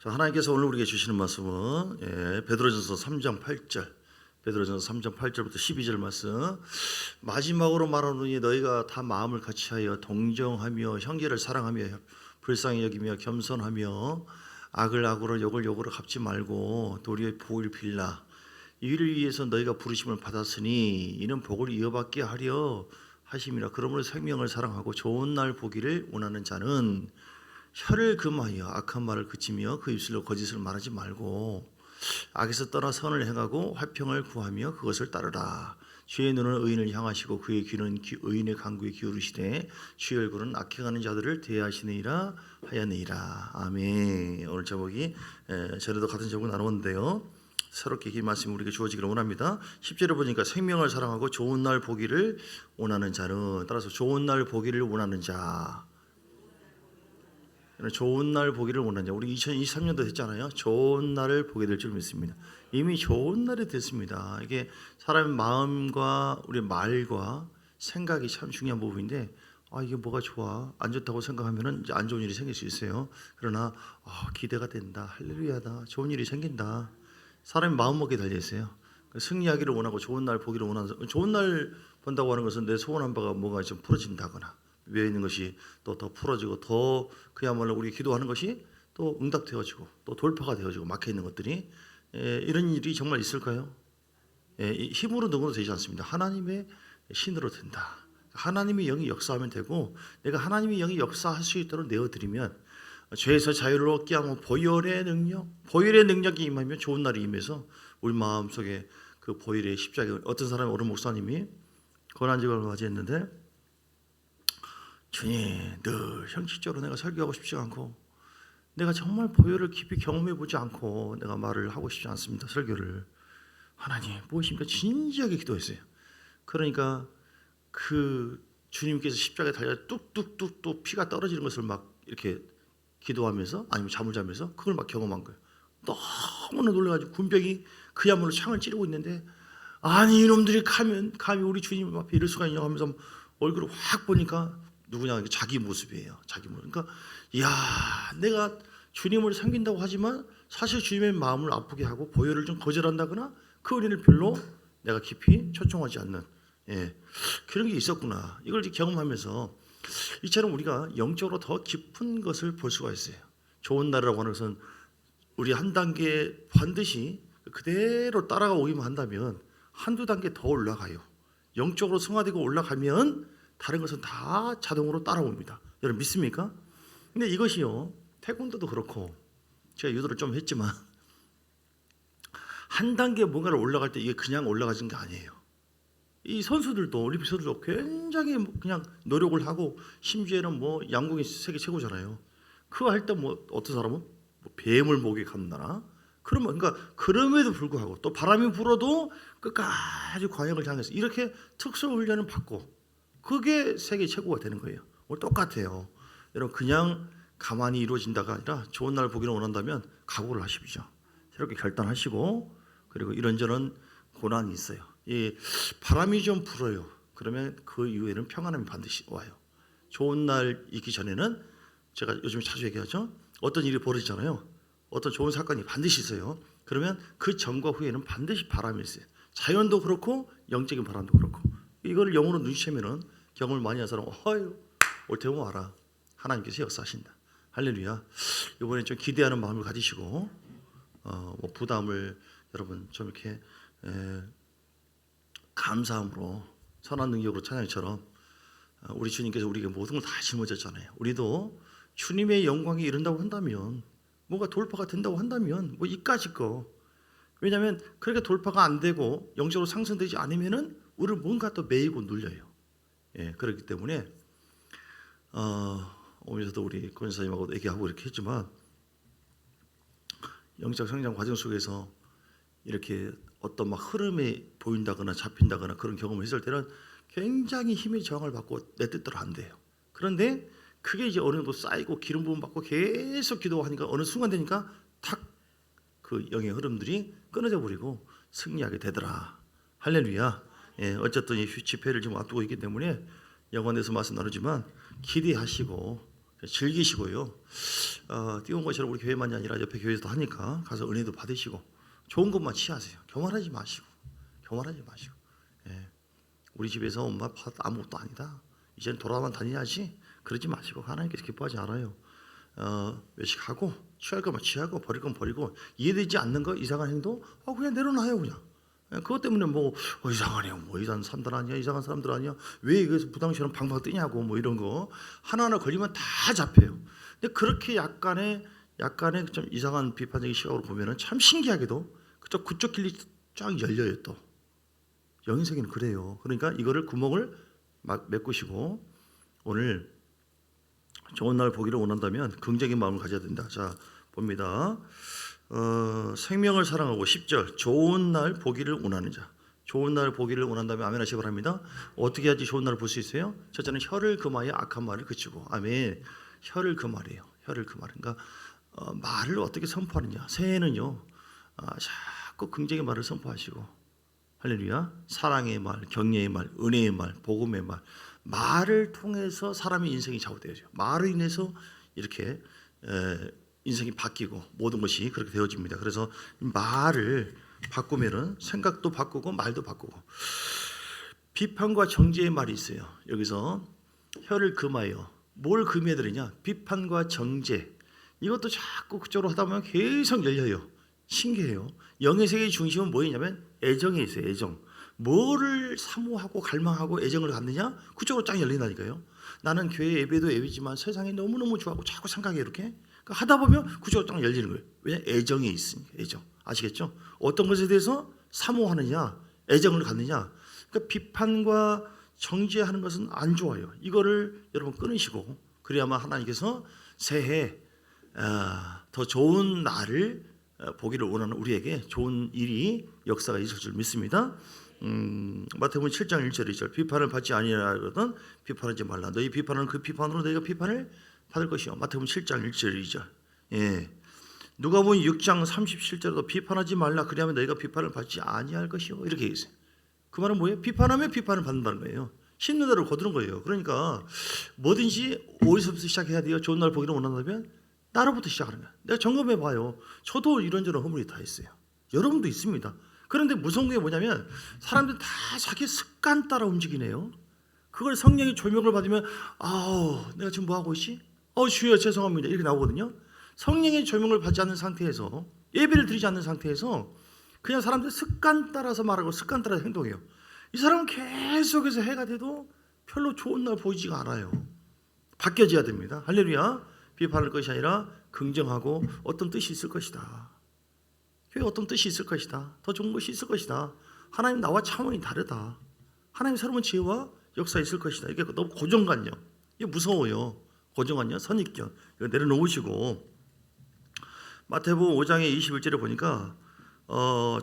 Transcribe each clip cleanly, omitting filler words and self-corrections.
자, 하나님께서 오늘 우리에게 주시는 말씀은 베드로전서 3장 8절, 베드로전서 3장 8절부터 12절 말씀. 마지막으로 말하노니 너희가 다 마음을 같이하여 동정하며 형제를 사랑하며 불쌍히 여기며 겸손하며 악을 악으로 욕을 욕으로 갚지 말고 도리어 복을 빌라. 이를 위해서 너희가 부르심을 받았으니 이는 복을 이어받게 하려 하심이라. 그러므로 생명을 사랑하고 좋은 날 보기를 원하는 자는 혀를 금하여 악한 말을 그치며 그 입술로 거짓을 말하지 말고 악에서 떠나 선을 행하고 화평을 구하며 그것을 따르라. 주의 눈은 의인을 향하시고 그의 귀는 의인의 간구에 기울이시되 주의 얼굴은 악해가는 자들을 대하시느니라 하였느니라. 아멘. 오늘 제목이 전에도 같은 제목 나누었는데요, 새롭게 이 말씀이 우리에게 주어지기를 원합니다. 10절에 보니까 생명을 사랑하고 좋은 날 보기를 원하는 자는, 따라서 좋은 날 보기를 원하는 자, 좋은 날 보기를 원하는 자. 우리 2023년도 됐잖아요. 좋은 날을 보게 될 줄 믿습니다. 이미 좋은 날이 됐습니다. 이게 사람의 마음과 우리 말과 생각이 참 중요한 부분인데, 이게 뭐가 좋아, 안 좋다고 생각하면은 이제 안 좋은 일이 생길 수 있어요. 그러나 기대가 된다, 할렐루야다, 좋은 일이 생긴다. 사람이 마음먹기에 달려 있어요. 승리하기를 원하고 좋은 날 보기를 원하는, 좋은 날 본다고 하는 것은 내 소원한 바가 뭐가 좀 풀어진다거나 위에 있는 것이 또 더 풀어지고 더 그야말로 우리 기도하는 것이 또 응답되어지고 또 돌파가 되어지고 막혀 있는 것들이, 이런 일이 정말 있을까요? 힘으로 누구도 되지 않습니다. 하나님의 신으로 된다. 하나님의 영이 역사하면 되고, 내가 하나님의 영이 역사할 수 있도록 내어드리면 죄에서 자유를 얻게 하고 보혈의 능력이 임하면 좋은 날이 임해서 우리 마음속에 그 보혈의 십자가. 어떤 사람이, 어른 목사님이 고난직을 맞이했는데, 주님, 늘 형식적으로 내가 설교하고 싶지 않고 내가 정말 보혈을 깊이 경험해보지 않고 내가 말을 하고 싶지 않습니다, 설교를. 하나님 무엇입니까? 진지하게 기도했어요. 그러니까 그 주님께서 십자가에 달려 뚝뚝뚝 또 피가 떨어지는 것을 막 이렇게 기도하면서, 아니면 잠을 자면서 그걸 막 경험한 거예요. 너무나 놀라가지고 군병이 그야말로 창을 찌르고 있는데, 아니 이놈들이 감히 우리 주님 앞에 이럴 수가 있냐 하면서 얼굴을 확 보니까 누구냐, 자기 모습이에요. 자기 모습. 그러니까 내가 주님을 섬긴다고 하지만 사실 주님의 마음을 아프게 하고 보혈을 좀 거절한다거나 그 은혜를 별로 내가 깊이 초청하지 않는, 그런 게 있었구나. 이걸 경험하면서 이처럼 우리가 영적으로 더 깊은 것을 볼 수가 있어요. 좋은 날이라고 하는 것은 우리 한 단계 반드시 그대로 따라가 오기만 한다면 한두 단계 더 올라가요. 영적으로 승화되고 올라가면 다른 것은 다 자동으로 따라옵니다. 여러분 믿습니까? 근데 이것이요, 태권도도 그렇고, 제가 유도를 좀 했지만 한 단계 뭔가를 올라갈 때 이게 그냥 올라가는 게 아니에요. 이 선수들도, 올림픽 선수들도 굉장히 그냥 노력을 하고, 심지어는 뭐 양궁이 세계 최고잖아요. 그거 할 때 뭐 어떤 사람은 뭐 뱀을 목에 감나, 그러니까 그럼에도 불구하고 또 바람이 불어도 끝까지 광역을 향해서 이렇게 특수 훈련을 받고, 그게 세계 최고가 되는 거예요. 오늘 똑같아요. 여러분 그냥 가만히 이루어진다가 아니라 좋은 날 보기를 원한다면 각오를 하십시오. 새롭게 결단하시고, 그리고 이런저런 고난이 있어요. 이 바람이 좀 불어요. 그러면 그 이후에는 평안함이 반드시 와요. 좋은 날 있기 전에는, 제가 요즘 자주 얘기하죠, 어떤 일이 벌어지잖아요. 어떤 좋은 사건이 반드시 있어요. 그러면 그 전과 후에는 반드시 바람이 있어요. 자연도 그렇고 영적인 바람도 그렇고. 이걸 영으로 눈치채면은, 경험을 많이 한 사람은 올 테면 와라, 하나님께서 역사하신다, 할렐루야. 이번에 좀 기대하는 마음을 가지시고, 뭐 부담을 여러분 좀 이렇게 감사함으로, 선한 능력으로 찬양처럼, 우리 주님께서 우리에게 모든 걸 다 짊어졌잖아요. 우리도 주님의 영광에 이른다고 한다면, 뭔가 돌파가 된다고 한다면 뭐 이까짓 거, 왜냐하면 그렇게 돌파가 안 되고 영적으로 상승되지 않으면은 우리를 뭔가 또 매이고 눌려요. 그렇기 때문에 오면서도 우리 권사님하고 얘기하고 이렇게 했지만, 영적 성장 과정 속에서 이렇게 어떤 막 흐름이 보인다거나 잡힌다거나 그런 경험을 했을 때는 굉장히 힘의 저항을 받고 내 뜻대로 안 돼요. 그런데 그게 이제 어느 정도 쌓이고 기름 부음 받고 계속 기도하니까 어느 순간 되니까 탁 그 영의 흐름들이 끊어져 버리고 승리하게 되더라, 할렐루야. 어쨌든 이 집회를 지금 앞두고 있기 때문에 영원에서 말씀 나누지만 기대하시고 즐기시고요. 띄운 것처럼 우리 교회만이 아니라 옆에 교회에서도 하니까 가서 은혜도 받으시고 좋은 것만 취하세요. 교만하지 마시고. 예. 우리 집에서 엄마 아빠 아무것도 아니다. 이제는 돌아만 다니야지. 그러지 마시고 하나님께서 기뻐하지 않아요. 외식하고 취할 거면 취하고 버릴 건 버리고 이해되지 않는 거 이상한 행동 그냥 내려놔요 그냥. 그것 때문에 뭐 이상하네요. 뭐 이상한 사람들 아니야. 이상한 사람들 아니야. 왜 여기서 부당처럼 방방 뜨냐고 뭐 이런 거 하나하나 걸리면 다 잡혀요. 근데 그렇게 약간의 좀 이상한 비판적인 시각으로 보면은 참 신기하게도 그쪽 길이 쫙 열려요 또. 영의 세계는 그래요. 그러니까 이거를 구멍을 막 메꾸시고 오늘 좋은 날 보기를 원한다면 긍정의 마음을 가져야 된다. 자 봅니다. 생명을 사랑하고 10절 좋은 날 보기를 원하는 자. 좋은 날 보기를 원한다면 아멘 하시기 바랍니다. 어떻게 해야지 좋은 날을 볼 수 있어요? 첫째는 혀를 금하여 악한 말을 그치고 아멘. 혀를 금하래요. 혀를 금하는 그러니까 말을 어떻게 선포하느냐. 새해는요 자꾸 긍정의 말을 선포하시고 할렐루야. 사랑의 말, 격려의 말, 은혜의 말, 복음의 말 말을 통해서 사람의 인생이 좌우되어져요. 말을 인해서 이렇게 인생이 바뀌고 모든 것이 그렇게 되어집니다. 그래서 말을 바꾸면은 생각도 바꾸고 말도 바꾸고 비판과 정죄의 말이 있어요. 여기서 혀를 금하여 뭘 금해야 되느냐? 비판과 정죄 이것도 자꾸 그쪽으로 하다 보면 계속 열려요. 신기해요. 영의 세계의 중심은 뭐냐면 애정에 있어요. 애정. 뭐를 사모하고 갈망하고 애정을 갖느냐? 그쪽으로 쫙 열린다니까요. 나는 교회 예배도 예배지만 세상에 너무너무 좋아하고 자꾸 생각해 이렇게. 그러니까 하다 보면 그쪽으로 쫙 열리는 거예요. 왜냐? 애정에 있으니까. 애정. 아시겠죠? 어떤 것에 대해서 사모하느냐? 애정을 갖느냐? 그러니까 비판과 정죄하는 것은 안 좋아요. 이거를 여러분 끊으시고 그래야만 하나님께서 새해 더 좋은 날을 보기를 원하는 우리에게 좋은 일이 역사가 있을 줄 믿습니다. 마태복음 7장 1절 2절 비판을 받지 아니하거든 비판하지 말라. 너희 비판은 그 비판으로 너희가 비판을 받을 것이요. 마태복음 7장 1절 2절. 예. 누가복음 6장 37절에도 비판하지 말라. 그리하면 너희가 비판을 받지 아니할 것이요. 이렇게 있어요. 그 말은 뭐예요? 비판하면 비판을 받는다는 거예요. 심는 대로 거두는 거예요. 그러니까 뭐든지 어디서부터 시작해야 돼요? 좋은 날 보기를 원한다면 나로부터 시작하는 거야. 내가 점검해 봐요. 저도 이런저런 허물이 다 있어요. 여러분도 있습니다. 그런데 무서운 게 뭐냐면 사람들 다 자기 습관 따라 움직이네요. 그걸 성령의 조명을 받으면 내가 지금 뭐 하고 있지? 주여 죄송합니다. 이렇게 나오거든요. 성령의 조명을 받지 않는 상태에서 예배를 드리지 않는 상태에서 그냥 사람들 습관 따라서 말하고 습관 따라서 행동해요. 이 사람은 계속해서 해가 돼도 별로 좋은 날 보이지가 않아요. 바뀌어져야 됩니다. 할렐루야. 비판할 것이 아니라 긍정하고 어떤 뜻이 있을 것이다. 교회에 어떤 뜻이 있을 것이다. 더 좋은 것이 있을 것이다. 하나님 나와 차원이 다르다. 하나님 새로운 지혜와 역사 있을 것이다. 이게 너무 고정관념. 이게 무서워요. 고정관념, 선입견. 이거 내려놓으시고 마태복음 5장의 21절에 보니까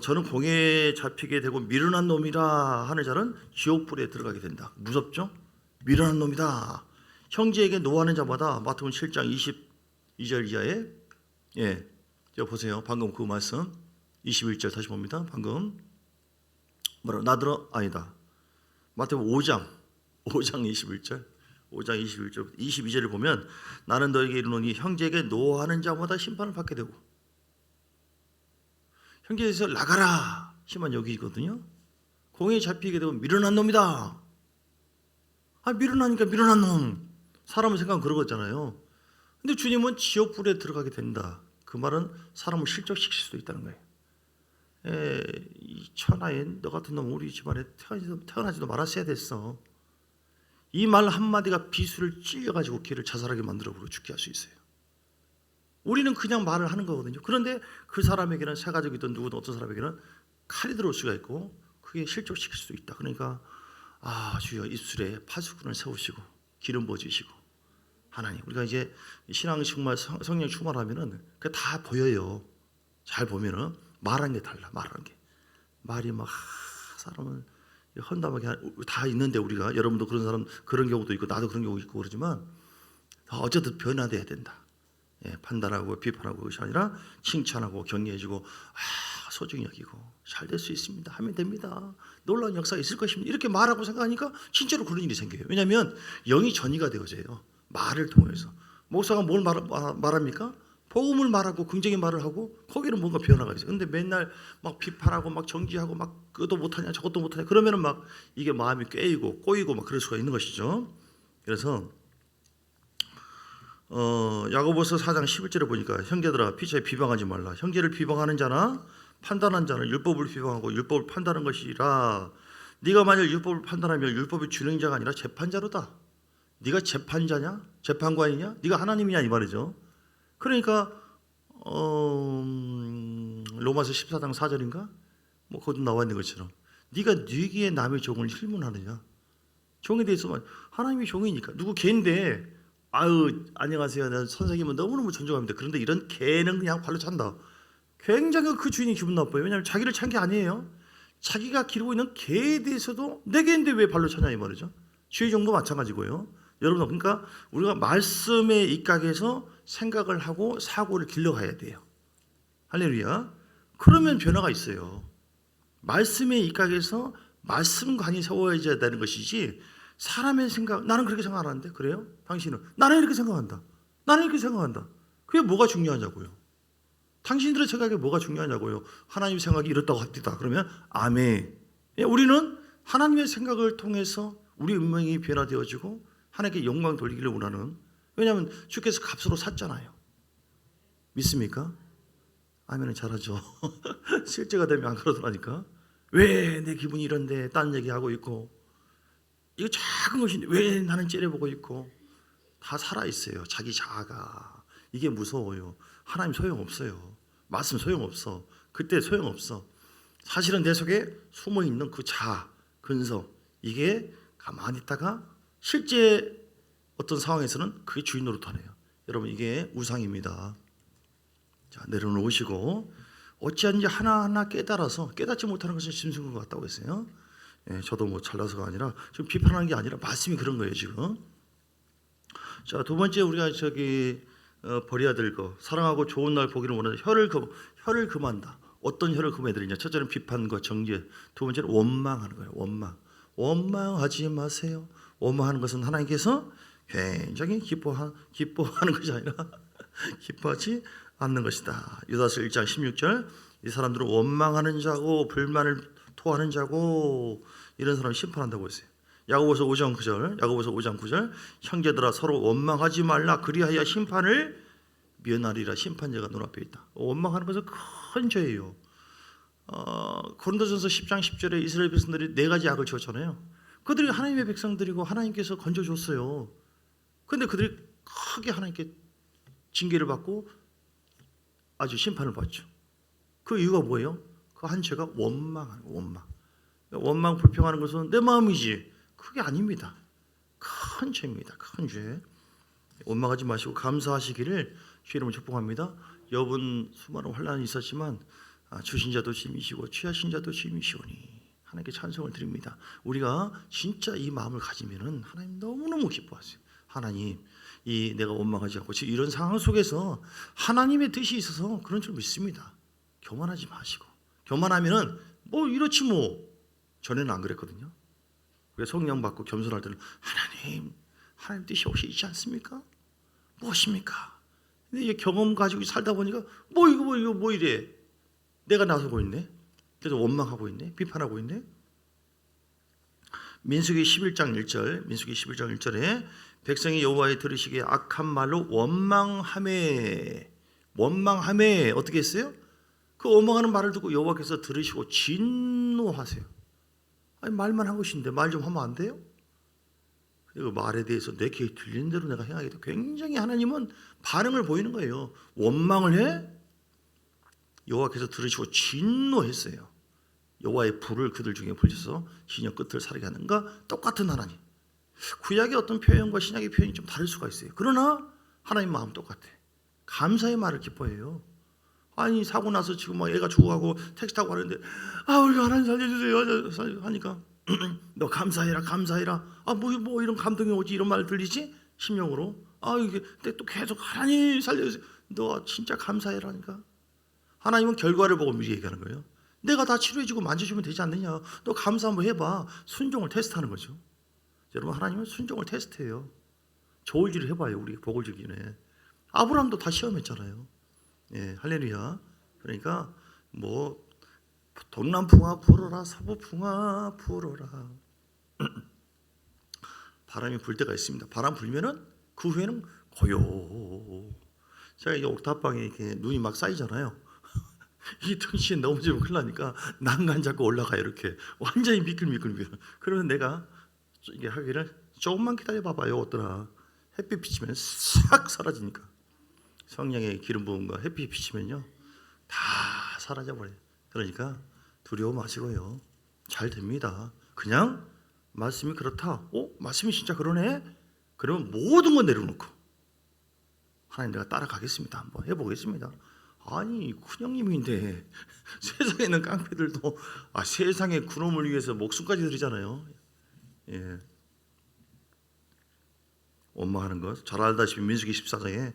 저는 공회에 잡히게 되고 미련한 놈이라 하는 자는 지옥불에 들어가게 된다. 무섭죠? 미련한 놈이다. 형제에게 노하는 자마다 마태복음 7장 22절 이하에 저 보세요. 방금 그 말씀 21절 다시 봅니다. 방금 뭐라고 나더러 아니다. 마태복음 5장 21절 5장 21절 22절을 보면 나는 너에게 이르노니 형제에게 노하는 자마다 심판을 받게 되고 형제에서 나가라 심한 여기거든요. 공에 잡히게 되면 미련한 놈이다. 미련하니까 미련한 놈. 사람은 생각은 그러잖아요. 근데 주님은 지옥불에 들어가게 된다. 그 말은 사람을 실족시킬 수도 있다는 거예요. 이 천하에 너 같은 놈 우리 집안에 태어나지도 말았어야 됐어. 이 말 한마디가 비수를 찔려가지고 걔를 자살하게 만들어버리고 죽게 할 수 있어요. 우리는 그냥 말을 하는 거거든요. 그런데 그 사람에게는 새 가족이든 누구든 어떤 사람에게는 칼이 들어올 수가 있고 그게 실족시킬 수도 있다. 그러니까 주여 입술에 파수꾼을 세우시고 기름 부어주시고 하나님 우리가 이제 신앙 정말 성령 충만하면은 그게 다 보여요. 잘 보면은 말하는 게 달라. 말이 막 사람을 헌담하게 다 있는데 우리가 여러분도 그런 사람 그런 경우도 있고 나도 그런 경우 있고 그러지만 어쨌든 변화돼야 된다. 판단하고 비판하고 그것이 아니라 칭찬하고 격려해주고 소중히 여기고 잘 될 수 있습니다. 하면 됩니다. 놀라운 역사가 있을 것입니다. 이렇게 말하고 생각하니까 진짜로 그런 일이 생겨요. 왜냐하면 영이 전이가 되어져요. 말을 통해서 목사가 뭘 말합니까? 복음을 말하고 긍정의 말을 하고 거기는 뭔가 변화가 있어요. 근데 맨날 막 비판하고 막 정지하고 막 그것도 못하냐 저것도 못하냐 그러면은 막 이게 마음이 꼬이고 막 그럴 수가 있는 것이죠. 그래서 야고보서 4장 11절에 보니까 형제들아 피차에 비방하지 말라. 형제를 비방하는 자나 판단한 자는 율법을 비방하고 율법을 판단하는 것이라. 네가 만일 율법을 판단하면 율법의 준행자가 아니라 재판자로다. 네가 재판자냐? 재판관이냐? 네가 하나님이냐 이 말이죠. 그러니까 로마서 14장 4절인가? 뭐 거기 나와 있는 것처럼 네가 뉘기에 남의 종을 힐문하느냐? 종에 대해서만 하나님이 종이니까 누구 개인데 아유 안녕하세요. 난 선생님은 너무너무 존경합니다. 그런데 이런 개는 그냥 발로 찬다. 굉장히 그 주인이 기분 나빠요. 왜냐하면 자기를 찬 게 아니에요. 자기가 기르고 있는 개에 대해서도 내 개인데 왜 발로 차냐 이 말이죠. 주의 종도 마찬가지고요. 여러분 그러니까 우리가 말씀에 입각해서 생각을 하고 사고를 길러가야 돼요. 할렐루야. 그러면 변화가 있어요. 말씀에 입각해서 말씀관이 세워져야 되는 것이지 사람의 생각 나는 그렇게 생각 안 하는데 그래요? 당신은 나는 이렇게 생각한다. 나는 이렇게 생각한다. 그게 뭐가 중요하냐고요. 당신들의 생각이 뭐가 중요하냐고요. 하나님 생각이 이렇다고 합니다. 그러면 아멘. 우리는 하나님의 생각을 통해서 우리 운명이 변화되어지고 하나님께 영광 돌리기를 원하는 왜냐하면 주께서 값으로 샀잖아요. 믿습니까? 아멘은 잘하죠. 실제가 되면 안 그러더라니까. 왜 내 기분이 이런데 딴 얘기하고 있고 이거 작은 것인데 왜 나는 째려보고 있고 다 살아있어요. 자기 자아가. 이게 무서워요. 하나님 소용없어요. 말씀 소용없어. 그때 소용없어. 사실은 내 속에 숨어있는 그 자아, 근성 이게 가만히 있다가 실제 어떤 상황에서는 그게 주인 노릇하네요. 여러분 이게 우상입니다. 자 내려놓으시고 어찌하든지 하나하나 깨달아서 깨닫지 못하는 것은 짐승인 것 같다고 했어요. 예, 저도 뭐 잘나서가 아니라 지금 비판하는 게 아니라 말씀이 그런 거예요 지금. 자 두 번째 우리가 버려야 될 거 사랑하고 좋은 날 보기를 원하는 혀를 금한다. 어떤 혀를 금해야 되느냐? 첫째는 비판과 정죄, 두 번째는 원망하는 거예요. 원망하지 마세요. 원망하는 것은 하나님께서 굉장히 기뻐하는 것이 아니라 기뻐하지 않는 것이다. 유다서 1장 16절 이 사람들은 원망하는 자고 불만을 토하는 자고 이런 사람을 심판한다고 했어요. 야고보서 5장 9절 형제들아 서로 원망하지 말라 그리하여 심판을 면하리라. 심판자가 눈앞에 있다. 원망하는 것은 큰 죄예요. 고린도전서 10장 10절에 이스라엘 백성들이 네 가지 악을 지었잖아요. 그들이 하나님의 백성들이고 하나님께서 건져줬어요. 그런데 그들이 크게 하나님께 징계를 받고 아주 심판을 받죠. 그 이유가 뭐예요? 그 한 죄가 원망하는 거예요. 원망 불평하는 것은 내 마음이지 그게 아닙니다. 큰 죄입니다. 큰 죄. 원망하지 마시고 감사하시기를 주의 이름으로 축복합니다. 여분 수많은 환난이 있었지만 주신 자도 주님이시고 취하신 자도 주님이시오니 하나님께 찬송을 드립니다. 우리가 진짜 이 마음을 가지면은 하나님 너무너무 기뻐하세요. 하나님 이 내가 원망하지 않고 지금 이런 상황 속에서 하나님의 뜻이 있어서 그런 줄 믿습니다. 교만하지 마시고 교만하면은 뭐 이렇지 뭐 전에는 안 그랬거든요. 우리가 성령 받고 겸손할 때는 하나님 뜻이 혹시 있지 않습니까? 무엇입니까? 근데 이제 경험 가지고 살다 보니까 뭐 이래 내가 나서고 있네. 그래서 원망하고 있네. 비판하고 있네. 민수기 11장 1절에 백성이 여호와의 들으시기에 악한 말로 원망하매 어떻게 했어요? 그 원망하는 말을 듣고 여호와께서 들으시고 진노하세요. 아니 말만 한 것인데 말 좀 하면 안 돼요? 그 말에 대해서 내 귀에 들리는 대로 내가 행하게 돼. 굉장히 하나님은 반응을 보이는 거예요. 원망을 해? 여호와께서 들으시고 진노했어요. 여호와의 불을 그들 중에 불려서 진영 끝을 사르게 하는가? 똑같은 하나님. 구약의 어떤 표현과 신약의 표현이 좀 다를 수가 있어요. 그러나 하나님 마음 똑같아. 감사의 말을 기뻐해요. 아니 사고 나서 지금 막 애가 죽어가고 택시 타고 가는데 우리 하나님 살려주세요 하니까 너 감사해라. 뭐 이런 감동이 오지 이런 말 들리지? 심령으로. 이게 근데 또 계속 하나님 살려주세요. 너 진짜 감사해라니까. 하나님은 결과를 보고 미리 얘기하는 거예요. 내가 다 치료해주고 만져주면 되지 않느냐. 너 감사 한번 해봐. 순종을 테스트하는 거죠. 여러분 하나님은 순종을 테스트해요. 저울질을 해봐요. 우리 복을 주기 전에. 아브라함도 다 시험했잖아요. 예, 할렐루야. 그러니까 뭐 동남풍아 불어라, 서부풍아 불어라. 바람이 불 때가 있습니다. 바람 불면은 그 후에는 고요. 제가 이 옥탑방에 이렇게 눈이 막 쌓이잖아요. 이 등시에 넘어지면 큰일 나니까 난간 잡고 올라가요. 이렇게 완전히 미끌미끌. 그러면 내가 이게 하기를 조금만 기다려 봐봐요. 어떠나 햇빛 비치면 싹 사라지니까. 성령의 기름 부음과 햇빛 비치면요 다 사라져 버려요. 그러니까 두려워 마시고요. 잘 됩니다. 그냥 말씀이 그렇다. 말씀이 진짜 그러네. 그러면 모든 거 내려놓고 하나님 내가 따라가겠습니다. 한번 해보겠습니다. 아니 큰형님인데 세상에 있는 깡패들도 세상의 그놈을 위해서 목숨까지 드리잖아요. 예. 원망하는 것 잘 알다시피 민수기 14장에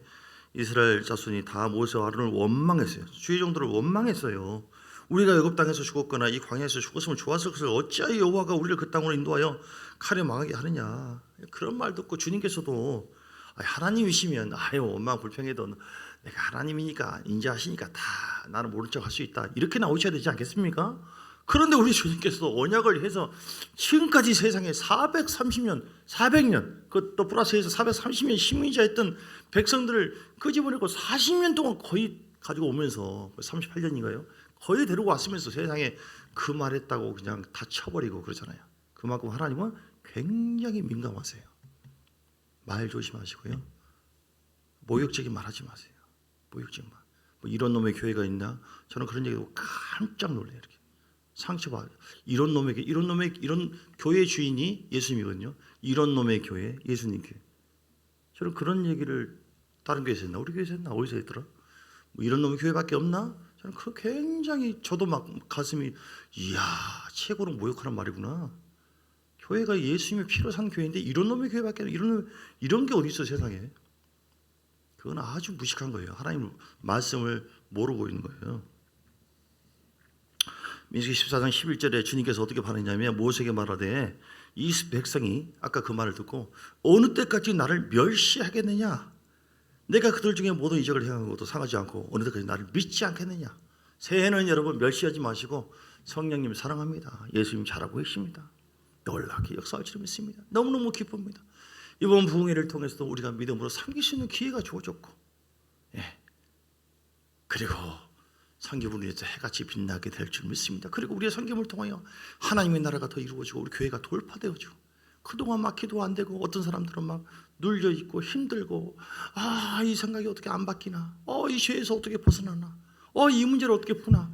이스라엘 자손이 다 모세와 아론을 원망했어요. 주의 정도로 원망했어요. 우리가 애굽 땅에서 죽었거나 이 광야에서 죽었으면 좋았을 것을 어찌하여 여호와가 우리를 그 땅으로 인도하여 칼에 망하게 하느냐. 그런 말 듣고 주님께서도 하나님이시면 원망 불평해도 내가 하나님이니까 인자하시니까 다 나는 모른 척 할 수 있다. 이렇게 나오셔야 되지 않겠습니까? 그런데 우리 주님께서 언약을 해서 지금까지 세상에 430년, 400년, 그것도 플러스해서 430년 식민자였던 백성들을 끄집어내고 40년 동안 거의 가지고 오면서 38년인가요? 거의 데리고 왔으면서 세상에 그 말했다고 그냥 다 쳐버리고 그러잖아요. 그만큼 하나님은 굉장히 민감하세요. 말 조심하시고요. 모욕적인 말 하지 마세요. 모욕적인 말. 뭐 이런 놈의 교회가 있나? 저는 그런 얘기도 깜짝 놀래요. 이렇게 상처받아요. 이런 교회 주인이 예수님이거든요. 이런 놈의 교회, 예수님 교회. 저는 그런 얘기를 다른 교회에서 했나? 우리 교회에서 했나? 어디서 했더라? 뭐 이런 놈의 교회밖에 없나? 저는 그 굉장히 저도 막 가슴이 이야 최고로 모욕하는 말이구나. 교회가 예수님의 피로 산 교회인데 이런 놈의 교회밖에 이런 게 어디 있어 세상에. 그건 아주 무식한 거예요. 하나님 말씀을 모르고 있는 거예요. 민수기 14장 11절에 주님께서 어떻게 반응했냐면 모세에게 말하되 이 백성이 아까 그 말을 듣고 어느 때까지 나를 멸시하겠느냐. 내가 그들 중에 모든 이적을 행한 것도 상하지 않고 어느 때까지 나를 믿지 않겠느냐. 새해는 여러분 멸시하지 마시고 성령님 사랑합니다. 예수님 잘하고 계십니다. 놀랍게 역사할 줄 믿습니다. 너무너무 기쁩니다. 이번 부흥회를 통해서도 우리가 믿음으로 섬길 수 있는 기회가 주어졌고, 그리고 섬김을 위해서 해같이 빛나게 될 줄 믿습니다. 그리고 우리의 섬김을 통하여 하나님의 나라가 더 이루어지고 우리 교회가 돌파되어지고, 그동안 막 기도 안 되고 어떤 사람들은 막 눌려 있고 힘들고 이 생각이 어떻게 안 바뀌나, 이 죄에서 어떻게 벗어나나, 이 문제를 어떻게 푸나.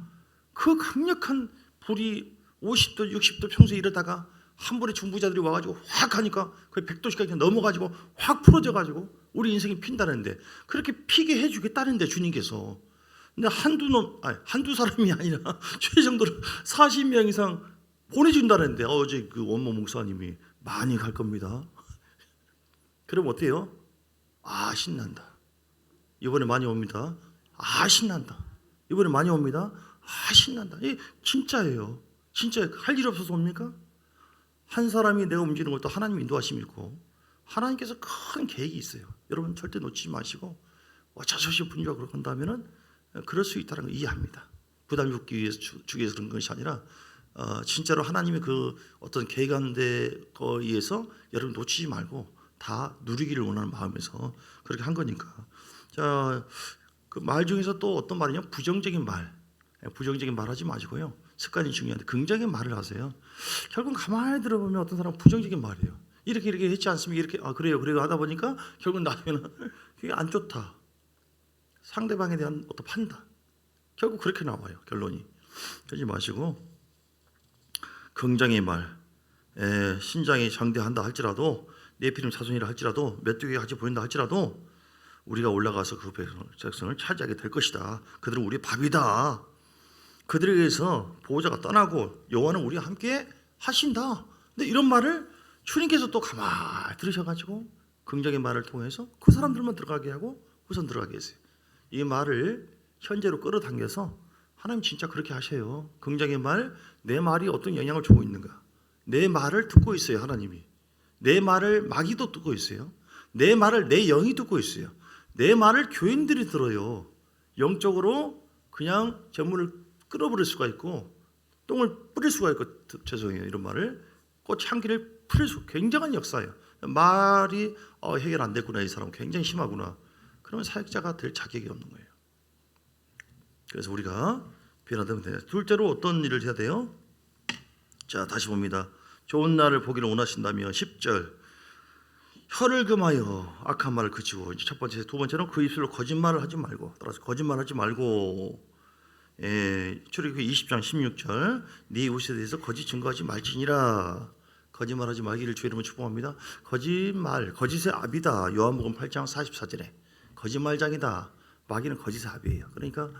그 강력한 불이 50도 60도 평소에 이러다가 한 번에 중부자들이 와가지고 확 하니까 거의 100도씩까지 넘어가지고 확 풀어져가지고 우리 인생이 핀다는데, 그렇게 피게 해주겠다는데 주님께서. 근데 한두 사람이 아니라 최정도로 40명 이상 보내준다는데, 어제 그 원모 목사님이 많이 갈 겁니다. 그럼 어때요? 신난다. 이번에 많이 옵니다. 신난다. 이번에 많이 옵니다. 신난다. 진짜예요. 진짜 할 일 없어서 옵니까? 한 사람이 내가 움직이는 것도 하나님 인도하심이고 하나님께서 큰 계획이 있어요. 여러분 절대 놓치지 마시고 자소시 분주하고 그렇게 한다면은 그럴 수 있다는 걸 이해합니다. 부담 주기 위해서 주기 위해서 그런 것이 아니라 진짜로 하나님의 그 어떤 계획한 데에 의해서 여러분 놓치지 말고 다 누리기를 원하는 마음에서 그렇게 한 거니까. 자, 그 말 중에서 또 어떤 말이냐? 부정적인 말. 부정적인 말 하지 마시고요. 습관이 중요한데 긍정적인 말을 하세요. 결국 가만히 들어보면 어떤 사람은 부정적인 말이에요. 이렇게 했지 않습니까? 이렇게 그래요 하다 보니까 결국 나중에는 그게 안 좋다. 상대방에 대한 어떤 판단. 결국 그렇게 나와요. 결론이. 그러지 마시고 긍정의 말. 신장이 장대한다 할지라도 네피림 자손이라 할지라도 메뚜기가 같이 보인다 할지라도 우리가 올라가서 그 백성을 차지하게 될 것이다. 그들은 우리의 밥이다. 그들에 의해서 보호자가 떠나고 여호와는 우리와 함께 하신다. 근데 이런 말을 주님께서 또 가만히 들으셔가지고 긍정의 말을 통해서 그 사람들만 들어가게 하고 우선 들어가게 했어요. 이 말을 현재로 끌어당겨서 하나님 진짜 그렇게 하셔요. 긍정의 말, 내 말이 어떤 영향을 주고 있는가. 내 말을 듣고 있어요. 하나님이. 내 말을 마귀도 듣고 있어요. 내 말을 내 영이 듣고 있어요. 내 말을 교인들이 들어요. 영적으로 그냥 재물을 끌어버릴 수가 있고 똥을 뿌릴 수가 있고, 죄송해요 이런 말을, 꽃 향기를 뿌릴 수, 굉장한 역사예요. 말이 해결 안 됐구나, 이 사람 굉장히 심하구나, 그러면 사역자가 될 자격이 없는 거예요. 그래서 우리가 변화되면 돼요. 둘째로 어떤 일을 해야 돼요? 자, 다시 봅니다. 좋은 날을 보기를 원하신다면 10절, 혀를 금하여 악한 말을 그치고, 이제 첫 번째, 두 번째는 그 입술로 거짓말을 하지 말고, 따라서 거짓말하지 말고, 출애굽기 20장 16절, 네 이웃에 대해서 거짓 증거하지 말지니라. 거짓말하지 말기를 주 이름으로 축복합니다. 거짓말, 거짓의 압이다. 요한복음 8장 44절에 거짓말장이다. 마귀는 거짓의 압이에요. 그러니까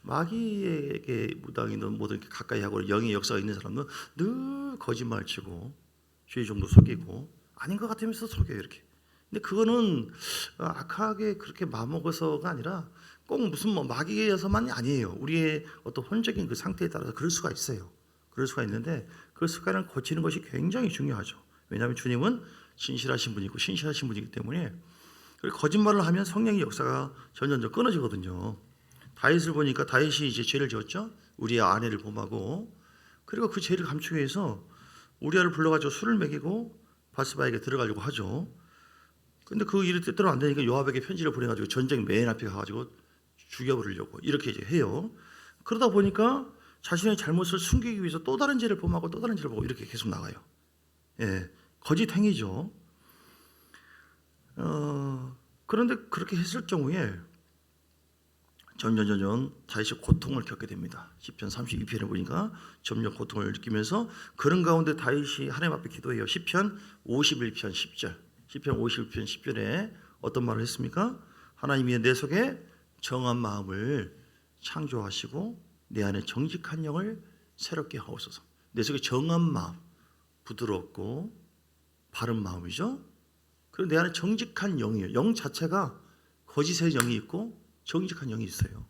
마귀에게 무당이든 뭐든 가까이 하고 영의 역사가 있는 사람은 늘 거짓말 치고 주의 종도 속이고 아닌 것 같으면서 속여요, 이렇게. 근데 그거는 악하게 그렇게 마음먹어서가 아니라 꼭 무슨 뭐 마귀에서만이 아니에요. 우리의 어떤 혼적인 그 상태에 따라서 그럴 수가 있어요. 그럴 수가 있는데 그 습관을 고치는 것이 굉장히 중요하죠. 왜냐하면 주님은 진실하신 분이고 신실하신 분이기 때문에. 거짓말을 하면 성령의 역사가 점점 끊어지거든요. 다윗을 보니까 다윗이 이제 죄를 지었죠. 우리의 아내를 범하고, 그리고 그 죄를 감추기 위해서 우리아를 불러가지고 술을 먹이고 바스바에게 들어가려고 하죠. 근데 그 일이 뜻대로 안 되니까 요압에게 편지를 보내가지고 전쟁 맨 앞에 가가지고 죽여버리려고 이렇게 이제 해요. 그러다 보니까 자신의 잘못을 숨기기 위해서 또 다른 죄를 범하고 또 다른 죄를 보고 이렇게 계속 나가요. 거짓 행위죠. 그런데 그렇게 했을 경우에 점점 다윗이 고통을 겪게 됩니다. 시편 32편에 보니까 점점 고통을 느끼면서 그런 가운데 다윗이 하나님 앞에 기도해요. 시편 51편 10절, 시편 51편 10절에 어떤 말을 했습니까? 하나님이 내 속에 정한 마음을 창조하시고 내 안에 정직한 영을 새롭게 하옵소서. 내 속에 정한 마음, 부드럽고 바른 마음이죠. 그리고 내 안에 정직한 영이에요. 영 자체가 거짓의 영이 있고 정직한 영이 있어요.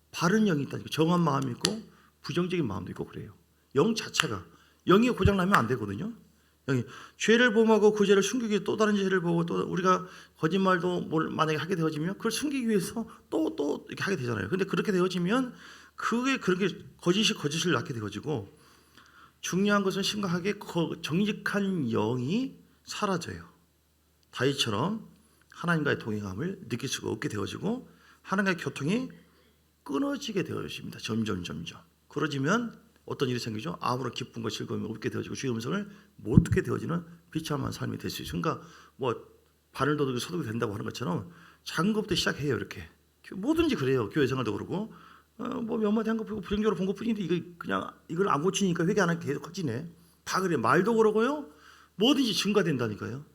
바른 영이 있다니까. 정한 마음이 있고 부정적인 마음도 있고 그래요. 영 자체가. 영이 고장나면 안 되거든요. 영이 죄를 범하고 그 죄를 숨기기 위해 또 다른 죄를 보고, 또 우리가 거짓말도 만약에 하게 되어지면 그걸 숨기기 위해서 또 이렇게 하게 되잖아요. 근데 그렇게 되어지면 그게 그렇게 거짓을 낳게 되어지고, 중요한 것은 심각하게 정직한 영이 사라져요. 다윗처럼 하나님과의 동행함을 느낄 수가 없게 되어지고 하나님과의 교통이 끊어지게 되어집니다. 점점. 그러지면 어떤 일이 생기죠? 아무런 기쁨과 즐거움이 없게 되어지고 주의 음성을 못 듣게 되어지는 비참한 삶이 될 수 있어요. 그러니까 뭐 바늘 도둑이 소독이 된다고 하는 것처럼 작은 것부터 시작해요. 이렇게 뭐든지 그래요. 교회 생활도 그러고 뭐 몇 마디 한 거 보고 부정적으로 본 것뿐인데 이걸 안 고치니까 회개 안 하니까 계속 커지네. 다 그래. 말도 그러고요. 뭐든지 증가된다니까요.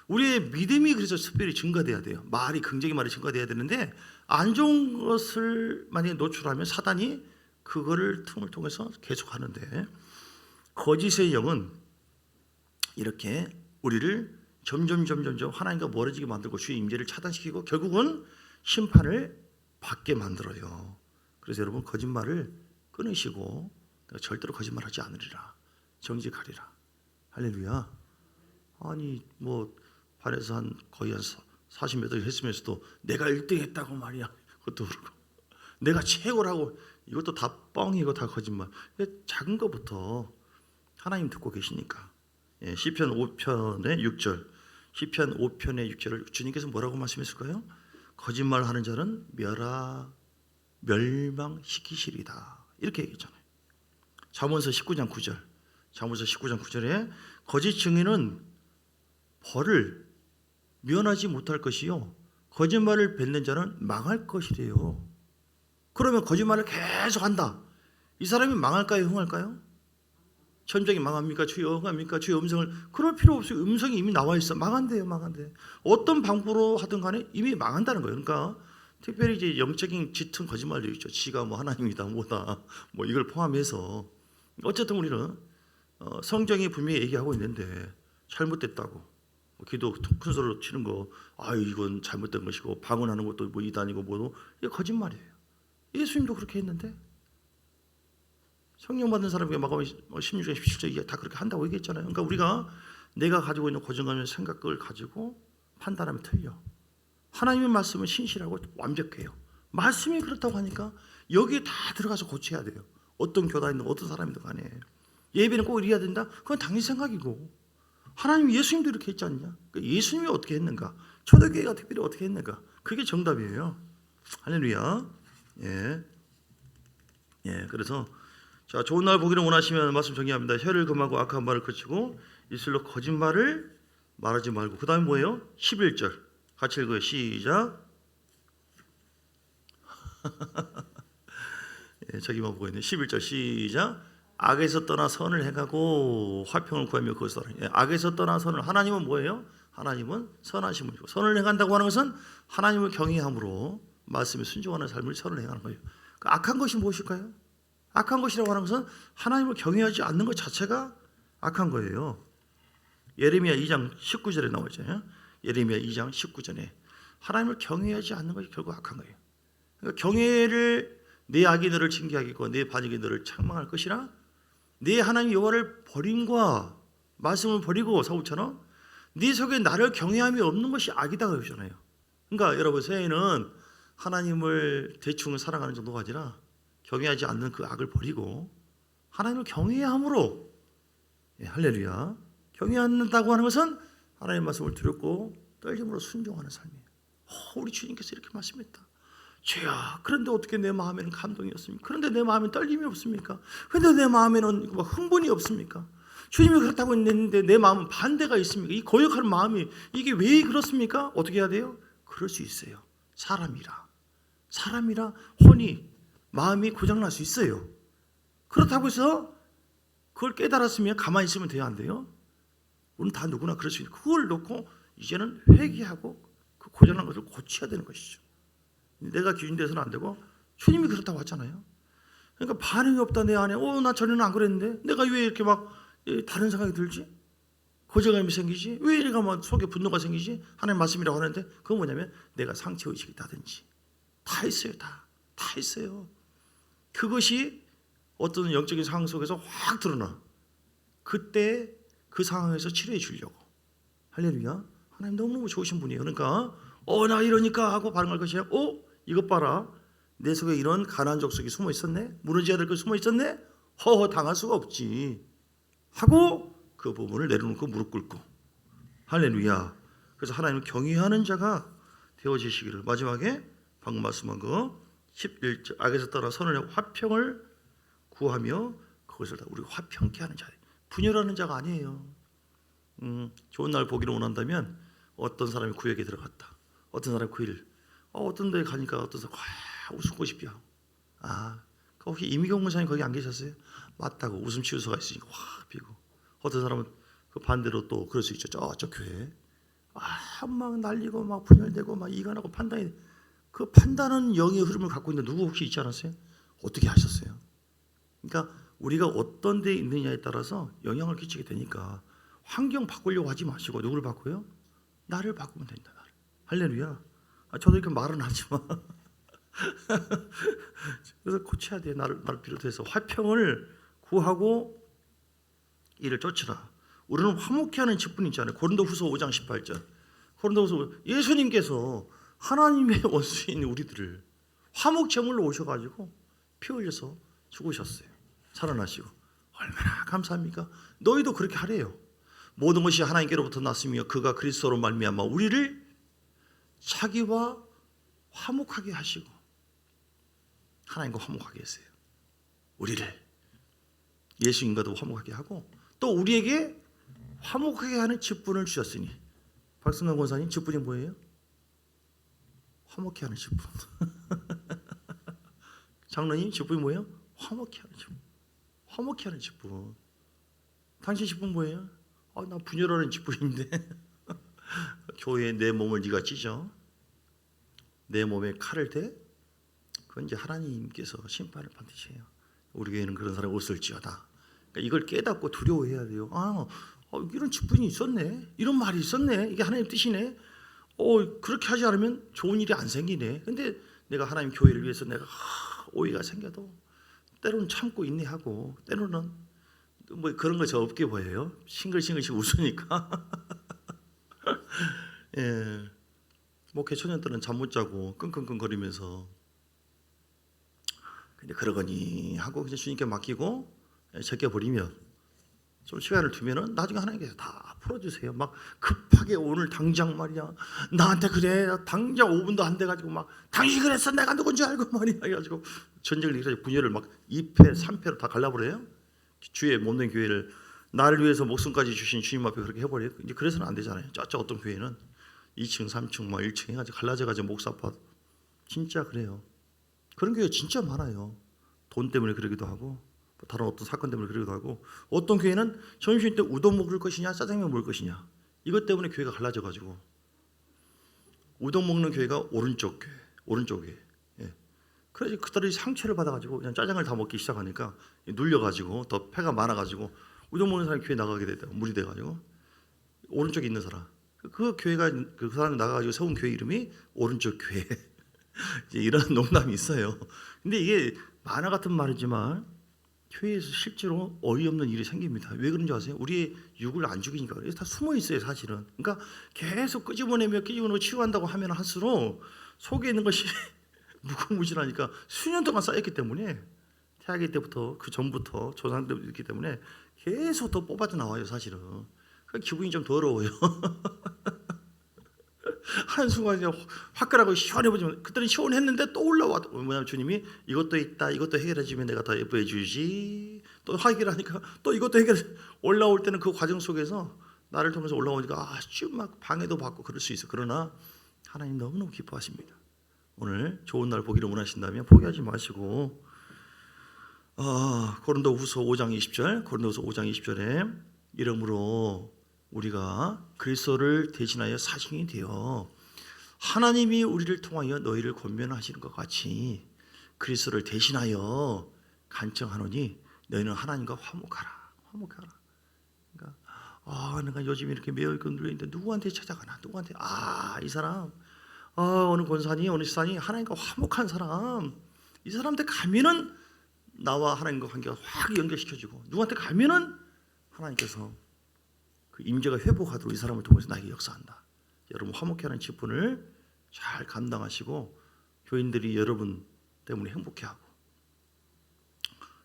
우리의 믿음이 그래서 특별히 증가돼야 돼요. 긍정의 말이 증가돼야 되는데 안 좋은 것을 만약에 노출하면 사단이 그거를 틈을 통해서 계속 하는데, 거짓의 영은 이렇게 우리를 점점 하나님과 멀어지게 만들고 주의 임재를 차단시키고 결국은 심판을 받게 만들어요. 그래서 여러분, 거짓말을 끊으시고 절대로 거짓말하지 않으리라, 정직하리라. 할렐루야. 아니 뭐 반에서 거의 한 40몇 등 했으면서도 내가 1등 했다고 말이야. 그것도 그렇고 내가 최고라고, 이것도 다 뻥이고 다 거짓말. 작은 것부터 하나님 듣고 계시니까. 시편 5편의 6절, 시편 5편의 6절을 주님께서 뭐라고 말씀했을까요? 거짓말하는 자는 멸망시키시리다, 이렇게 얘기했잖아요. 잠언서 19장 9절, 잠언서 19장 9절에 거짓 증인은 벌을 면하지 못할 것이요 거짓말을 뱉는 자는 망할 것이래요. 그러면 거짓말을 계속 한다. 이 사람이 망할까요? 흥할까요? 천정이 망합니까? 주여 흥합니까? 주의 음성을, 그럴 필요 없어요. 음성이 이미 나와 있어. 망한대요. 어떤 방법으로 하든 간에 이미 망한다는 거예요. 그러니까 특별히 이제 영적인 짙은 거짓말도 있죠. 지가 뭐 하나님이다 뭐다 뭐 이걸 포함해서 어쨌든 우리는 성경이 분명히 얘기하고 있는데 잘못됐다고 기도 큰 소리로 치는 거, 이건 잘못된 것이고 방언하는 것도 뭐 이단이고 뭐도, 이게 거짓말이에요. 예수님도 그렇게 했는데 성령 받는 사람에게 마가복음 16장 17절 다 그렇게 한다고 얘기했잖아요. 그러니까 우리가 내가 가지고 있는 고정관념 생각을 가지고 판단하면 틀려. 하나님의 말씀은 신실하고 완벽해요. 말씀이 그렇다고 하니까 여기에 다 들어가서 고쳐야 돼요. 어떤 교단이든 어떤 사람이든 간에. 예배는 꼭 이래야 된다? 그건 당신 생각이고, 하나님 예수님도 이렇게 했지 않냐? 예수님이 어떻게 했는가? 초대교회가 특별히 어떻게 했는가? 그게 정답이에요. 할렐루야. 예. 예. 그래서 자, 좋은 날 보기를 원하시면 말씀 정리합니다. 혀를 금하고 악한 말을 그치고 입술로 거짓말을 말하지 말고. 그 다음에 뭐예요? 11절 같이 읽어요. 시작. 예, 저기만 보고 있네. 11절 시작. 악에서 떠나 선을 행하고 화평을 구하며 그것을 따르니. 예, 악에서 떠나 선을. 하나님은 뭐예요? 하나님은 선하신 분이고, 선을 행한다고 하는 것은 하나님을 경외함으로 말씀에 순종하는 삶을 선을 행하는 거예요. 그 악한 것이 무엇일까요? 악한 것이라고 하는 것은 하나님을 경외하지 않는 것 자체가 악한 거예요. 예레미야 2장 19절에 나와 있잖아요. 예레미야 2장 19절에 하나님을 경외하지 않는 것이 결국 악한 거예요. 그러니까 경외를 내 악이 너를 징계하겠고 내 반역이 너를 책망할 것이라, 내 하나님 여호와를 버림과 말씀을 버리고 사울처럼 네 속에 나를 경외함이 없는 것이 악이다 그러잖아요. 그러니까 여러분, 새해에는 하나님을 대충 사랑하는 정도가 아니라 경외하지 않는 그 악을 버리고 하나님을 경외함으로, 예, 할렐루야, 경외한다고 하는 것은 하나님의 말씀을 두렵고 떨림으로 순종하는 삶이에요. 우리 주님께서 이렇게 말씀했다. 죄야, 그런데 어떻게 내 마음에는 감동이 없습니까? 그런데 내 마음에는 떨림이 없습니까? 그런데 내 마음에는 흥분이 없습니까? 주님이 그렇다고 했는데 내 마음은 반대가 있습니까? 이 고역한 마음이 이게 왜 그렇습니까? 어떻게 해야 돼요? 그럴 수 있어요. 사람이라 혼이, 마음이 고장날 수 있어요. 그렇다고 해서 그걸 깨달았으면 가만히 있으면 돼요? 안 돼요? 우리는 다 누구나 그럴 수 있는, 그걸 놓고 이제는 회개하고 그 고장난 것을 고쳐야 되는 것이죠. 내가 기준이 돼서는 안 되고 주님이 그렇다고 하잖아요. 그러니까 반응이 없다 내 안에. 나 전에는 안 그랬는데 내가 왜 이렇게 막 다른 생각이 들지? 거절감이 생기지? 왜 이래가 막 속에 분노가 생기지? 하나님 말씀이라고 하는데 그건 뭐냐면 내가 상처의식이 다든지 다 있어요. 다 있어요. 그것이 어떤 영적인 상황 속에서 확 드러나. 그때 그 상황에서 치료해 주려고. 할렐루야. 하나님 너무너무 좋으신 분이에요. 그러니까 나 이러니까 하고 반응할 것이야. 이것 봐라, 내 속에 이런 가난한 족속이 숨어 있었네, 무너져야 될 것 숨어 있었네, 당할 수가 없지 하고 그 부분을 내려놓고 무릎 꿇고. 할렐루야. 그래서 하나님을 경외하는 자가 되어지시기를. 마지막에 방금 말씀한 거 11절, 악에서 떠나 선을 하고 화평을 구하며 그것을 다 우리가 화평케 하는 자예요. 분열하는 자가 아니에요. 좋은 날 보기를 원한다면 어떤 사람이 구역에 들어갔다, 어떤 사람이 그 일, 어떤 데 가니까 어떤 사람 웃고 싶죠. 혹시 이미경 목사님 거기 안 계셨어요? 맞다고 웃음 치유소가 있으니까 확 피고. 어떤 사람은 그 반대로 또 그럴 수 있죠. 저쪽 교회 막 날리고 막 분열되고 막 이간하고 판단이, 그 판단은 영의 흐름을 갖고 있는 누구 혹시 있지 않았어요? 어떻게 하셨어요? 그러니까 우리가 어떤 데 있느냐에 따라서 영향을 끼치게 되니까 환경 바꾸려고 하지 마시고 누구를 바꾸요? 나를 바꾸면 된다. 나를. 할렐루야. 저도 이렇게 말은 하지만 그래서 고쳐야 돼. 나를 비롯해서 화평을 구하고 이를 쫓으라. 우리는 화목케 하는 직분이 있잖아요. 고린도후서 5장 18절. 고린도후서, 예수님께서 하나님의 원수인 우리들을 화목 제물로 오셔가지고 피 흘려서 죽으셨어요. 살아나시고. 얼마나 감사합니까? 너희도 그렇게 하래요. 모든 것이 하나님께로부터 났으며 그가 그리스도로 말미암아 우리를 자기와 화목하게 하시고, 하나님과 화목하게 했어요. 우리를 예수님과도 화목하게 하고 또 우리에게 화목하게 하는 직분을 주셨으니. 박승관 권사님 직분이 뭐예요? 화목케 하는 직분. 장로님 직분이 뭐예요? 화목케 하는 직분. 화목케 하는 직분. 당신 직분 뭐예요? 나 분열하는 직분인데 교회에 내 몸을 네가 찢어, 내 몸에 칼을 대? 그건 이제 하나님께서 심판을 반드시 해요. 우리 교회는 그런 사람이 없을지어다. 그러니까 이걸 깨닫고 두려워해야 돼요. 이런 직분이 있었네, 이런 말이 있었네, 이게 하나님 뜻이네. 그렇게 하지 않으면 좋은 일이 안 생기네. 근데 내가 하나님 교회를 위해서 내가 오해가 생겨도 때로는 참고 인내하고, 때로는 뭐 그런 거 저 없게 보여요. 싱글싱글씩 웃으니까 예, 목회 초년들은 잠 못 자고 끙끙끙거리면서 근데 그러거니 하고 그냥 주님께 맡기고 제껴버리면 좀 시간을 두면은 나중에 하나님께서 다 풀어주세요. 막 급하게 오늘 당장 말이야 나한테 그래 당장 5분도 안 돼가지고 막 당신이 그랬어 내가 누군지 알고 말이야 해가지고 전쟁을 일으켜서 분열을 막 2패 3패로 다 갈라버려요. 주의 몸된 교회를 나를 위해서 목숨까지 주신 주님 앞에 그렇게 해버려요. 이제 그래서는 안 되잖아요. 저쪽 어떤 교회는 2층 3층 막 1층 해가지고 갈라져가지고 목사팟 진짜 그래요. 그런 교회 진짜 많아요. 돈 때문에 그러기도 하고 다른 어떤 사건 때문에 그러기도 하고 어떤 교회는 점심 때 우동 먹을 것이냐 짜장면 먹을 것이냐 이것 때문에 교회가 갈라져가지고 우동 먹는 교회가 오른쪽 교회 예. 그래서 그들이 상처를 받아가지고 그냥 짜장을 다 먹기 시작하니까 눌려가지고 더 패가 많아가지고 우동 먹는 사람이 교회 나가게 되다 무리 돼가지고 오른쪽에 있는 사람 그 교회가 그 사람이 나가가지고 세운 교회 이름이 오른쪽 교회 이제 이런 농담이 있어요. 근데 이게 만화 같은 말이지만 교회에서 실제로 어이없는 일이 생깁니다. 왜 그런지 아세요? 우리의 육을 안 죽이니까 그래요. 다 숨어 있어요, 사실은. 그러니까 계속 끄집어내고 치유한다고 하면 할수록 속에 있는 것이 무궁무진하니까 수년 동안 쌓였기 때문에 태아기 때부터 그 전부터 조상 때부터 있기 때문에 계속 더 뽑아져 나와요, 사실은. 그 기분이 좀 더러워요. 한순간에 화끈하고 시원해보지만 그때는 시원했는데 또 올라와. 뭐냐면 주님이 이것도 있다 이것도 해결해주면 내가 더 예뻐해 주지. 또 해결하니까 또 이것도 해결해. 올라올 때는 그 과정 속에서 나를 통해서 올라오니까 아주 막 방해도 받고 그럴 수 있어. 그러나 하나님 너무너무 기뻐하십니다. 오늘 좋은 날 보기를 원하신다면 포기하지 마시고 고린도후서 5장 20절 고린도후서 5장 20절에 이러므로 우리가 그리스도를 대신하여 사신이 되어 하나님이 우리를 통하여 너희를 권면하시는 것 같이 그리스도를 대신하여 간청하노니 너희는 하나님과 화목하라. 그러니까 내가 요즘 이렇게 매여 있고 눌려있는데 누구한테 찾아가나 누구한테 이 사람 어느 권사니 어느 시사니 하나님과 화목한 사람 이 사람한테 가면은 나와 하나님과 관계가 확 연결시켜지고 누구한테 가면은 하나님께서 그 임재가 회복하도록 이 사람을 통해서 나에게 역사한다. 여러분 화목해하는 직분을 잘 감당하시고 교인들이 여러분 때문에 행복해하고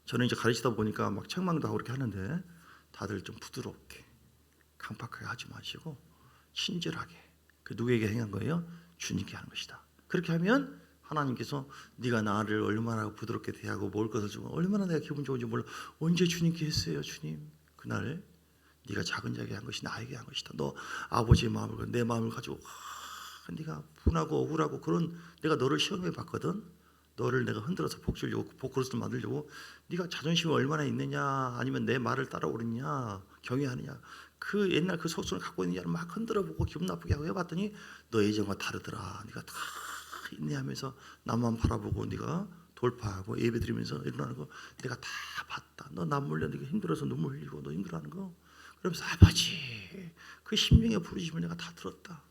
저는 이제 가르치다 보니까 막 책망도 하고 그렇게 하는데 다들 좀 부드럽게 강팍하게 하지 마시고 친절하게 그 누구에게 행한 거예요? 주님께 하는 것이다. 그렇게 하면 하나님께서 네가 나를 얼마나 부드럽게 대하고 먹을 것을 주고 얼마나 내가 기분 좋은지 몰라. 언제 주님께 했어요 주님? 그날 네가 작은 자에게 한 것이 나에게 한 것이다. 너 아버지의 마음을 내 마음을 가지고 네가 분하고 억울하고 그런 내가 너를 시험해 봤거든. 너를 내가 흔들어서 복 주려고 복그릇을 만들려고 네가 자존심이 얼마나 있느냐 아니면 내 말을 따라오느냐 경외하느냐 그 옛날 그 속성을 갖고 있느냐를 막 흔들어보고 기분 나쁘게 하고 해봤더니 너 예전과 다르더라. 네가 다 인내하면서 나만 바라보고 네가 돌파하고 예배드리면서 일어나는 거 내가 다 봤다. 너 남 몰래 네가 힘들어서 눈물 흘리고 너 힘들어하는 거 그러면서 아버지 그 심령의 부르심을 내가 다 들었다.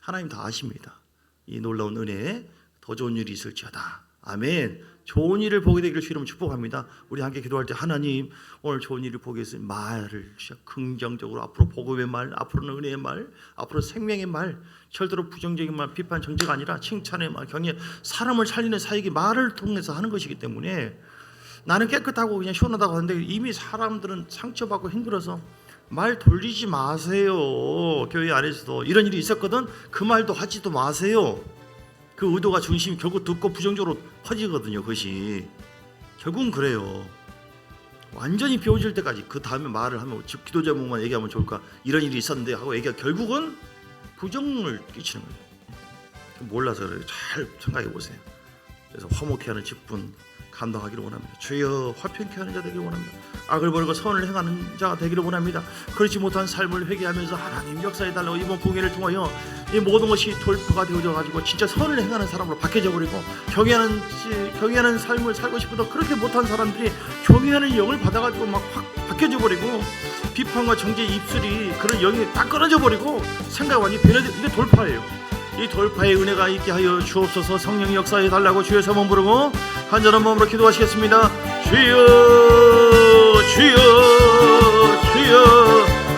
하나님 다 아십니다. 이 놀라운 은혜에 더 좋은 일이 있을지어다. 아멘. 좋은 일을 보게 되기를 주님 축복합니다. 우리 함께 기도할 때 하나님 오늘 좋은 일을 보게 해서 말을 긍정적으로 앞으로 복음의 말, 앞으로는 은혜의 말, 앞으로 생명의 말, 절대로 부정적인 말, 비판 정죄가 아니라 칭찬의 말, 경외, 사람을 살리는 사역이 말을 통해서 하는 것이기 때문에 나는 깨끗하고 그냥 시원하다고 하는데 이미 사람들은 상처받고 힘들어서 말 돌리지 마세요. 교회 안에서도 이런 일이 있었거든. 그 말도 하지도 마세요. 그 의도가 중심이 결국 듣고 부정적으로 퍼지거든요. 그것이 결국은 그래요. 완전히 비워질 때까지 그 다음에 말을 하면 기도 제목만 얘기하면 좋을까 이런 일이 있었는데 하고 얘기가 결국은 부정을 끼치는 거예요. 몰라서 그래요. 잘 생각해 보세요. 그래서 화목해 하는 직분 감당하기를 원합니다. 주여 화평케 하는 자 되기를 원합니다. 악을 버리고 선을 행하는 자 되기를 원합니다. 그렇지 못한 삶을 회개하면서 하나님 역사해 달라고 이번 공예를 통하여 이 모든 것이 돌파가 되어져 가지고 진짜 선을 행하는 사람으로 바뀌어져 버리고 경외하는 삶을 살고 싶어도 그렇게 못한 사람들이 경외하는 영을 받아가지고 막 확 바뀌어져 버리고 비판과 정죄의 입술이 그런 영이 딱 끊어져 버리고 생각 완전히 변해져. 이게 돌파예요. 이 돌파의 은혜가 있게 하여 주옵소서. 성령 역사해 달라고 주의 사문 부르고 간절한 마음으로 기도하시겠습니다. 주여 주여 주여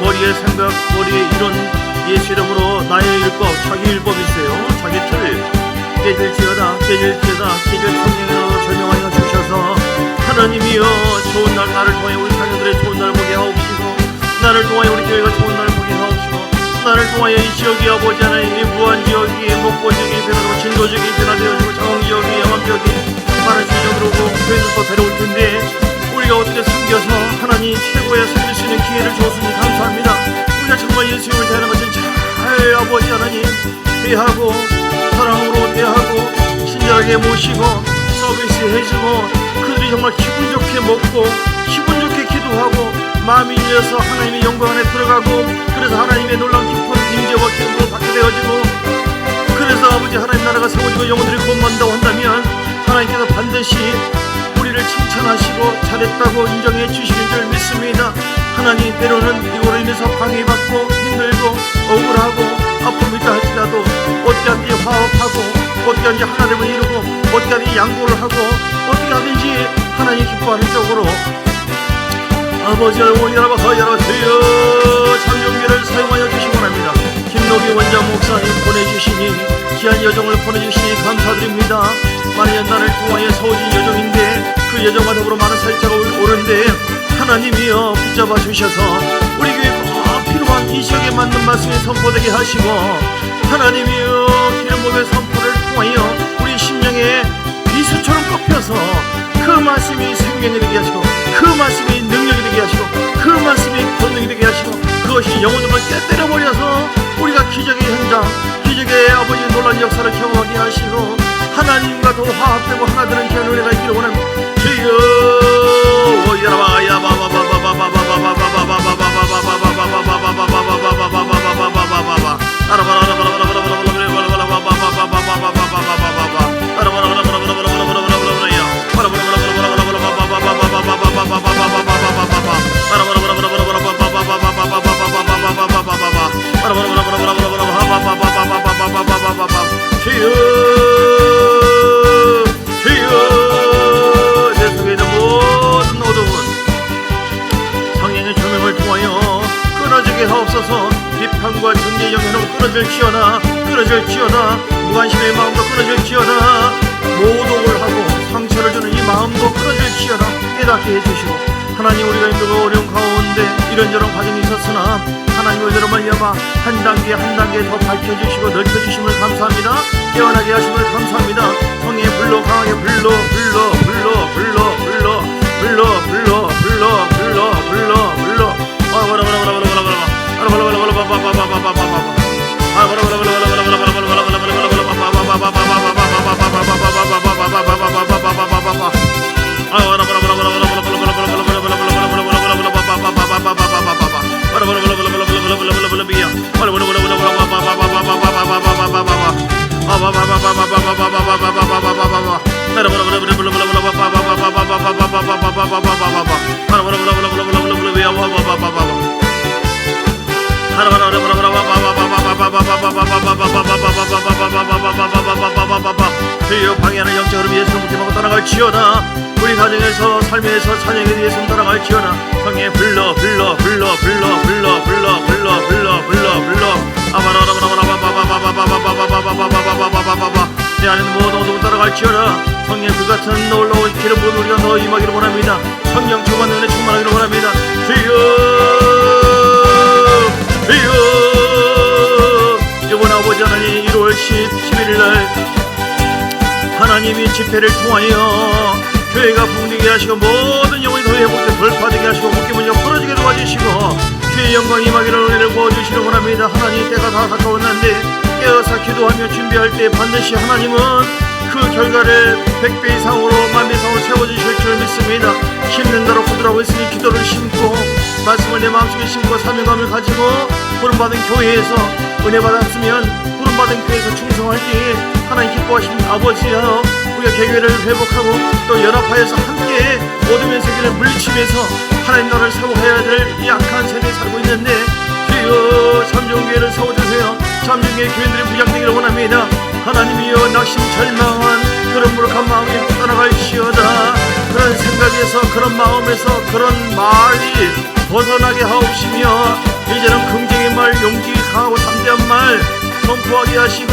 머리의 생각, 머리의 이론, 예수 이름으로 나의 율법, 자기 율법이 있어요. 자기 틀 깨질지어다 깨질 성령으로 조명하여 주셔서 하나님이여 좋은 날 나를 통해 우리 자녀들의 좋은 날 보게 하옵시고 나를 통하여 우리 교회가 좋은 날 보게 하옵시고 나를 통하여 이 지역이 아버지 하나님 이 무안지역이 목포지역이 변화되고 진도지역이 변화되어지고 장흥지역이 영암지역이 많은 지역으로 오고 교회들도 데려올 텐데 우리가 어떻게 섬겨서 하나님 최고의 섬길 수 있는 기회를 주었으니 감사합니다. 우리가 정말 예수님을 대하는 것을 잘 아버지 하나님 대하고 사랑으로 대하고 친절하게 모시고 서비스에 해주고 그들이 정말 기분 좋게 먹고 기분 좋게 기도하고 마음이 열려서 하나님의 영광 안에 들어가고 그래서 하나님의 놀라운 깊은 임재와 기쁨을 받게 되어지고 그래서 아버지 하나님 나라가 세워지고 영혼들이 구원받는다고 한다면 하나님께서 반드시 우리를 칭찬하시고 잘했다고 인정해 주시는 줄 믿습니다. 하나님 때로는 이거로 인해서 방해받고 힘들고 억울하고 아픕니다 할지라도 어떻게 하든지 화합하고 어떻게 하든지 하나됨을 이루고 어떻게 하든지 양보를 하고 어떻게 하든지 하나님 기뻐하는 쪽으로 아버지를 원이라고 하여라세요 창조기를 사용하여 주시기 원합니다. 김노기 원장 목사님 보내주시니 귀한 여정을 보내주시니 감사드립니다. 많은 연단을 통하여 세워진 여정인데 그 여정과 더불어 많은 사역자가 오는데 하나님이여 붙잡아 주셔서 우리 교회 꼭 필요한 이 지역에 맞는 말씀이 선포되게 하시고 하나님이여 기름 부음의 선포를 통하여 우리 심령에 비수처럼 꺾여서 그 말씀이 생명이 되게 하시고 그 말씀이 능력이 되게 하시고 그 말씀이 권능이 되게 하시고 그것이 영혼을 깨뜨려버려서 우리가 기적의 현장 기적의 아버지의 놀라운 역사를 경험하게 하시고 하나님과 더 화합되고 하나 되는 귀한 은혜가 있기를 원합니다. 주여 내 속에 있는 모든 어둠은 성령의 조명을 통하여 끊어지게 하옵소서. 비판과 정죄의 영향으로 끊어질지어다 무관심의 마음도 끊어질지어다 모독을 하고 상처를 주는 이 마음도 끊어질지어다 깨닫게 해주시고 하나님 우리가 힘들고 어려운 가운데 이런저런 과정이 있었으나 하나님의 은혜로 말미암아 한 단계 한 단계 더 밝혀주시고 넓혀주심을 감사합니다. 깨어나게 하심을 감사합니다. 성령의 불로 강하게 불러 주여 방해하는 영적 흐름 예수 묵념하고 따라갈지어다. 우리 가정에서 삶에서 찬양에 예수 따라갈지어다. 성에 불러 내 안에는 모든 어둠을 따라갈지어다. 성령의 불같은 놀라운 기름 부음이 우리가 더 임하기를 원합니다. 성령 충만 은혜 충만하기를 원합니다. 주여 이번 아버지 하나님 1월 11일날 하나님이 집회를 통하여 교회가 붕괴게 하시고 모든 영혼이 더 회복되고 돌파되게 하시고 묶임은 풀어지게 도와주시고 주의 영광 임하기를 은혜를 부어주시길 원합니다. 하나님 때가 다 가까웠는데 깨어서 기도하며 준비할 때 반드시 하나님은 그 결과를 100배 이상으로 10,000배 이상으로 세워주실 줄 믿습니다. 힘든 대로 거두라고 했으니 기도를 심고 말씀을 내 마음속에 심고 사명감을 가지고 부름받은 교회에서 은혜 받았으면 부름받은 교회에서 충성할 때에 하나님 기뻐하시는 아버지여 우리가 개교회를 회복하고 또 연합하여서 함께 어둠의 세계를 물리치면서 하나님 나라를 세워야 될 이 악한 세대에 살고 있는데 주여 참정교회를 세워주세요. 참정교회 교인들이 부장되기를 원합니다. 하나님이여 낙심절망한 그런 무력한 마음이 떠나갈지어다. 그런 생각에서 그런 마음에서 그런 말이 벗어나게 하옵시며 이제는 긍정의 말 용기 강하고 담대한 말 선포하게 하시고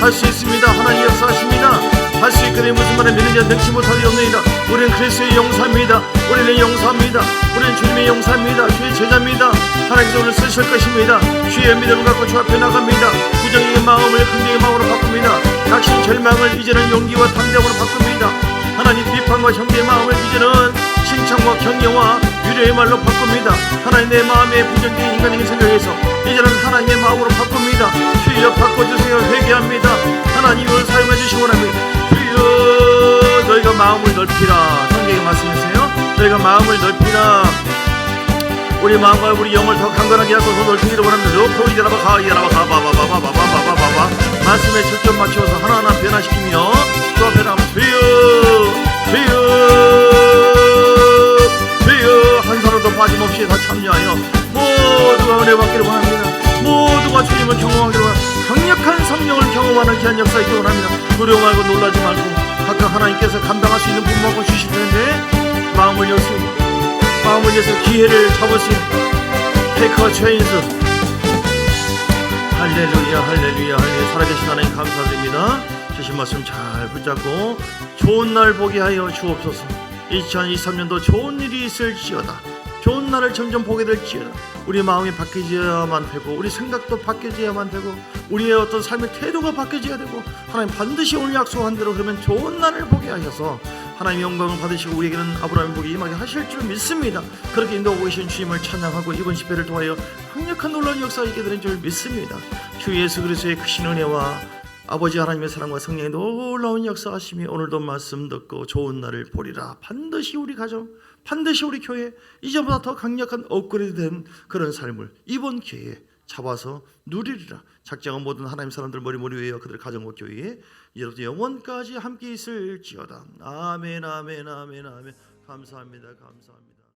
할 수 있습니다. 하나님 역사하십니다. 할 수 있게 되면 무슨 말을 믿는 자 능치 못하리 없느니라. 우리는 그리스도의 용사입니다. 우리는 용사입니다. 우리는 주님의 용사입니다. 주의 제자입니다. 하나님께서 오늘 쓰실 것입니다. 주의 믿음을 갖고 주 앞에 나갑니다. 부정의 마음을 긍정의 마음으로 바꿉니다. 낙심 절망을 이제는 용기와 담대함으로 바꿉니다. 하나님 비판과 형제의 마음을 이제는 칭찬과 경외와 유료의 말로 바꿉니다. 하나님 내 마음의 부정적인 인간적인 생각에서 이제는 하나님의 마음으로 바꿉니다. 주여 바꿔주세요. 회개합니다. 하나님을 사용해 주시기 원합니다. 주여 너희가 마음을 넓히라. 성경에 말씀하세요. 너희가 마음을 넓히라. 우리 마음과 우리 영을 더 강건하게 하고 더 넓히기를 원합니다. 높고 이라바 가바바바바바바바바바바 말씀에 초점 맞추어서 하나하나 변화시키며 또 변화하면 주여 주여 주여 한 사람도 빠짐없이 다 참여하여 모두가 은혜 받기를 원합니다. 모두가 주님을 경험하기를 원합니다. 강력한 성령을 경험하는 귀한 역사 있기를 원합니다. 두려워 말고 놀라지 말고 각각 하나님께서 감당할 수 있는 분목을 주실 텐데 마음을 여세요. 마음을 위해서 기회를 잡으세요. Take a chance. 할렐루야 할렐루야 할렐루야. 살아계신 하나님 감사드립니다. 주신 말씀 잘 붙잡고 좋은 날 보게 하여 주옵소서. 2023년도 좋은 일이 있을지어다. 좋은 날을 점점 보게 될지어다. 우리 마음이 바뀌어야만 되고 우리 생각도 바뀌어야만 되고 우리의 어떤 삶의 태도가 바뀌어야 되고 하나님 반드시 오늘 약속한 대로 그러면 좋은 날을 보게 하셔서 하나님의 영광을 받으시고 우리에게는 아브라함의 복이 임하게 하실 줄 믿습니다. 그렇게 인도하고 계신 주님을 찬양하고 이번 집회를 통하여 강력한 놀라운 역사가 있게 되는 줄 믿습니다. 주 예수 그리스도의 크신 은혜와 아버지 하나님의 사랑과 성령의 놀라운 역사하심이 오늘도 말씀 듣고 좋은 날을 보리라. 반드시 우리 가정, 반드시 우리 교회 이전보다 더 강력한 업그레이드된 그런 삶을 이번 기회에 잡아서 누리리라. 작정한 모든 하나님 사람들 머리 위에 그들 가정과 교회에 이제부터 영원까지 함께 있을지어다. 아멘 아멘 아멘 아멘. 감사합니다 감사합니다.